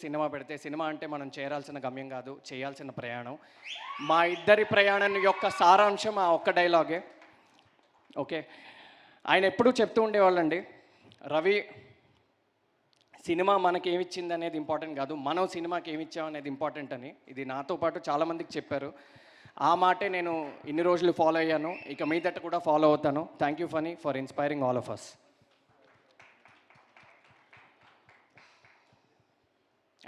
Cinema పెడితే cinema అంటే మనం చేరాల్సిన గమ్యం కాదు, చేయాల్సిన ప్రయాణం. మా ఇద్దరి ప్రయాణం యొక్క సారాంశం ఆ ఒక్క డైలాగే. ఓకే, ఆయన ఎప్పుడూ చెప్తూ ఉండేవాళ్ళండి, రవి సినిమా మనకి ఏమిచ్చింది అనేది ఇంపార్టెంట్ కాదు, మనం సినిమాకి ఏమిచ్చాం అనేది ఇంపార్టెంట్ అని. ఇది నాతో పాటు చాలామందికి చెప్పారు. ఆ మాటే నేను ఇన్ని రోజులు ఫాలో అయ్యాను, ఇక మీదట కూడా ఫాలో అవుతాను. Thank you Phani for inspiring all of us.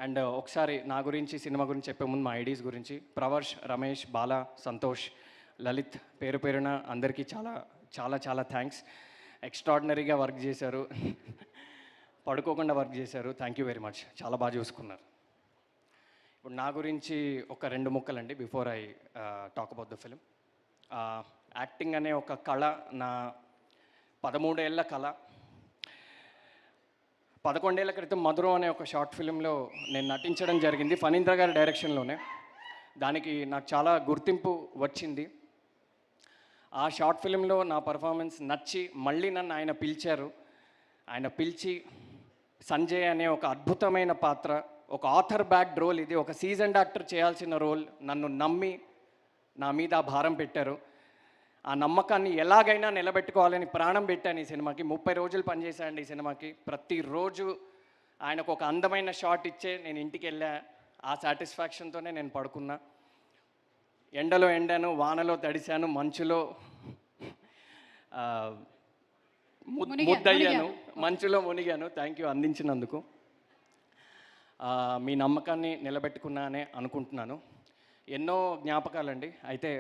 And ఒకసారి నా గురించి, సినిమా గురించి చెప్పే ముందు మా ఐడీస్ గురించి. ప్రవర్ష్, రమేష్, బాలా, సంతోష్, లలిత్, పేరు పేరున అందరికీ చాలా చాలా చాలా థ్యాంక్స్. ఎక్స్ట్రాడినరీగా వర్క్ చేశారు, పడుకోకుండా వర్క్ చేశారు. థ్యాంక్ యూ వెరీ మచ్, చాలా బాగా చూసుకున్నారు. ఇప్పుడు నా గురించి ఒక 2 ముక్కలండి before I talk about the film. Acting అనే ఒక కళ నా 13 ఏళ్ల కళ. 11 ఏళ్ల క్రితం మధురం అనే ఒక షార్ట్ ఫిలింలో నేను నటించడం జరిగింది, ఫణీంద్ర గారి డైరెక్షన్లోనే. దానికి నాకు చాలా గుర్తింపు వచ్చింది. ఆ షార్ట్ ఫిలింలో నా పర్ఫార్మెన్స్ నచ్చి మళ్ళీ నన్ను ఆయన పిలిచారు. ఆయన పిలిచి సంజయ్ అనే ఒక అద్భుతమైన పాత్ర, ఒక ఆథర్ బ్యాక్డ్ రోల్, ఇది ఒక సీజన్డ్ యాక్టర్ చేయాల్సిన రోల్, నన్ను నమ్మి నా మీద ఆ భారం పెట్టారు. ఆ నమ్మకాన్ని ఎలాగైనా నిలబెట్టుకోవాలని ప్రాణం పెట్టాను ఈ సినిమాకి. 30 రోజులు పనిచేశానండి ఈ సినిమాకి. ప్రతిరోజు ఆయనకు ఒక అందమైన షాట్ ఇచ్చే నేను ఇంటికి వెళ్ళా. ఆ సాటిస్ఫాక్షన్తోనే నేను పడుకున్నా. ఎండలో ఎండాను, వానలో తడిశాను, మంచులో ముద్దయ్యాను, మంచులో మునిగాను. థ్యాంక్ యూ అందించినందుకు. మీ నమ్మకాన్ని నిలబెట్టుకున్నానే అనుకుంటున్నాను. ఎన్నో జ్ఞాపకాలండి. అయితే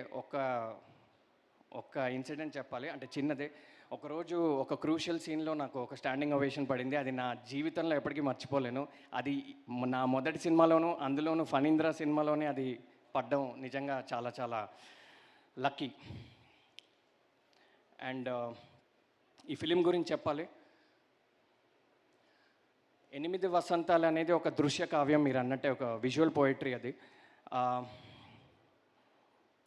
ఒక ఇన్సిడెంట్ చెప్పాలి, అంటే చిన్నదే. ఒకరోజు ఒక క్రూషియల్ సీన్లో నాకు ఒక స్టాండింగ్ ఓవేషన్ పడింది. అది నా జీవితంలో ఎప్పటికీ మర్చిపోలేను. అది నా మొదటి సినిమాలోనూ, అందులోనూ ఫణీంద్ర సినిమాలోనే అది పడ్డం నిజంగా చాలా చాలా లక్కీ. అండ్ ఈ ఫిలిం గురించి చెప్పాలి. 8 వసంతాలు అనేది ఒక దృశ్య కావ్యం, మీరు అన్నట్టే ఒక విజువల్ పోయిటరీ అది.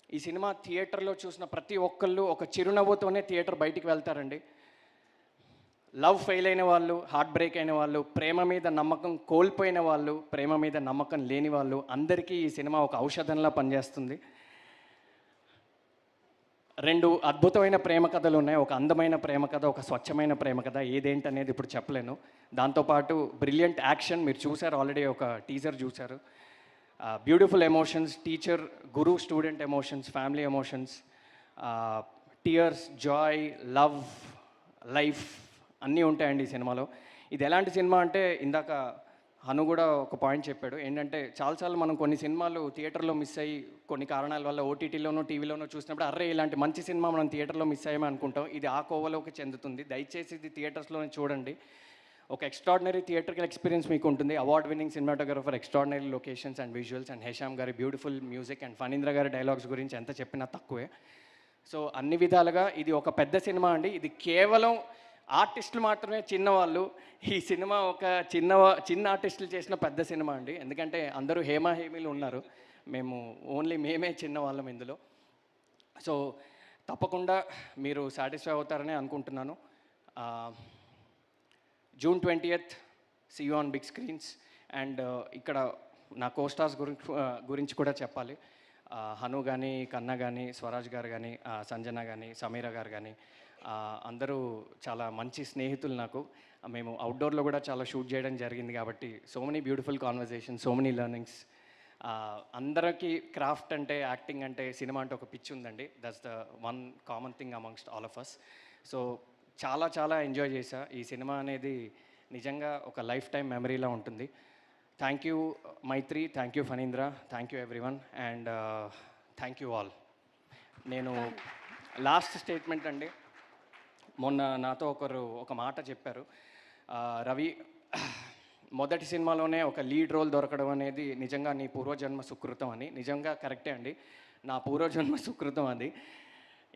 ఈ సినిమా థియేటర్లో చూసిన ప్రతి ఒక్కళ్ళు ఒక చిరునవ్వుతోనే థియేటర్ బయటికి వెళ్తారండి. లవ్ ఫెయిల్ అయిన వాళ్ళు, హార్ట్ బ్రేక్ అయిన వాళ్ళు, ప్రేమ మీద నమ్మకం కోల్పోయిన వాళ్ళు, ప్రేమ మీద నమ్మకం లేని వాళ్ళు, అందరికీ ఈ సినిమా ఒక ఔషధంలా పనిచేస్తుంది. 2 అద్భుతమైన ప్రేమ కథలు ఉన్నాయి. ఒక అందమైన ప్రేమ కథ, ఒక స్వచ్ఛమైన ప్రేమ కథ. ఏదేంటనేది ఇప్పుడు చెప్పలేను. దాంతోపాటు బ్రిలియంట్ యాక్షన్, మీరు చూసారు ఆల్రెడీ, ఒక టీజర్ చూశారు. Beautiful emotions, teacher guru student emotions, family emotions, tears, joy, love, life అన్నీ ఉంటాయండి ఈ సినిమాలో. ఇది ఎలాంటి సినిమా అంటే, ఇందాక హను కూడా ఒక పాయింట్ చెప్పాడు, ఏంటంటే చాలాసార్లు మనం కొన్ని సినిమాలు థియేటర్లో మిస్ అయ్యి కొన్ని కారణాల వల్ల ఓటీటీలోనో టీవీలోనో చూసినప్పుడు అర్రే ఇలాంటి మంచి సినిమా మనం థియేటర్లో మిస్ అయ్యామని అనుకుంటాం. ఇది ఆ కోవలోకి చెందుతుంది. దయచేసి ఇది థియేటర్స్లోనే చూడండి. ఒక ఎక్స్ట్రాడినరీ థియేటర్కల్ ఎక్స్పీరియన్స్ మీకు ఉంటుంది. Award winning cinematographer, extraordinary locations and visuals, and Hesham గారి బ్యూటిఫుల్ మ్యూజిక్, అండ్ ఫణీంద్ర గారి డైలాగ్స్ గురించి ఎంత చెప్పినా తక్కువే. సో అన్ని విధాలుగా ఇది ఒక పెద్ద సినిమా అండి. ఇది కేవలం ఆర్టిస్టులు మాత్రమే చిన్నవాళ్ళు. ఈ సినిమా ఒక చిన్న ఆర్టిస్టులు చేసిన పెద్ద సినిమా అండి. ఎందుకంటే అందరూ హేమీలు ఉన్నారు, మేమే చిన్నవాళ్ళం ఇందులో. సో తప్పకుండా మీరు సాటిస్ఫై అవుతారని అనుకుంటున్నాను. June 20th, see you on big screens. And ఇక్కడ నా కోస్టార్స్ గురించి కూడా చెప్పాలి. హను కానీ, కన్నా కానీ, స్వరాజ్ గారు కానీ, సంజన కానీ, సమీర గారు కానీ, అందరూ చాలా మంచి స్నేహితులు నాకు. మేము అవుట్డోర్లో కూడా చాలా షూట్ చేయడం జరిగింది కాబట్టి so many beautiful conversation, so many learnings. అందరికీ క్రాఫ్ట్ అంటే, యాక్టింగ్ అంటే, సినిమా అంటే ఒక పిచ్ ఉందండి. That's the one common thing amongst all of us. So చాలా చాలా ఎంజాయ్ చేశా. ఈ సినిమా అనేది నిజంగా ఒక లైఫ్ టైం మెమరీలా ఉంటుంది. Thank you Maitri, thank you Phanindra, thank you everyone, and thank you all. నేను లాస్ట్ స్టేట్మెంట్ అండి, మొన్న నాతో ఒక మాట చెప్పారు, రవి మొదటి సినిమాలోనే ఒక లీడ్ రోల్ దొరకడం అనేది నిజంగా నీ పూర్వజన్మ సుకృతం అని. నిజంగా కరెక్టే అండి, నా పూర్వజన్మ సుకృతం అది.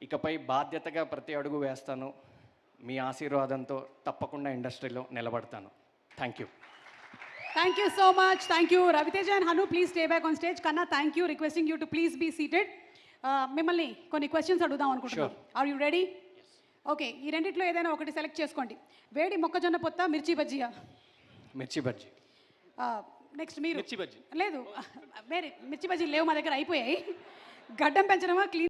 ఇకపై బాధ్యతగా ప్రతి అడుగు వేస్తాను. మీ ఆశీర్వాదంతో తప్పకుండా ఇండస్ట్రీలో నిలబడతాను. Thank you. Thank you so much. Thank you Raviteja and Hanu. Please stay back on stage. కన్నా, thank you. Requesting you to please be seated. మిమ్మల్ని కొన్ని క్వశ్చన్స్ అడుగుదాం అనుకుంటున్నాను. Are you ready? ఓకే, ఈ రెండిట్లో ఏదైనా ఒకటి సెలెక్ట్ చేసుకోండి. వేడి మొక్కజొన్న పొత్త, మిర్చి బజ్జియా? మిర్చి బజ్జీ. నెక్స్ట్ మీరు మిర్చి బజ్జీ. లేదు వేరే మిర్చి బజ్జీలు లేవు మా దగ్గర అయిపోయాయి. గడ్డం పెంచడమా క్లీన్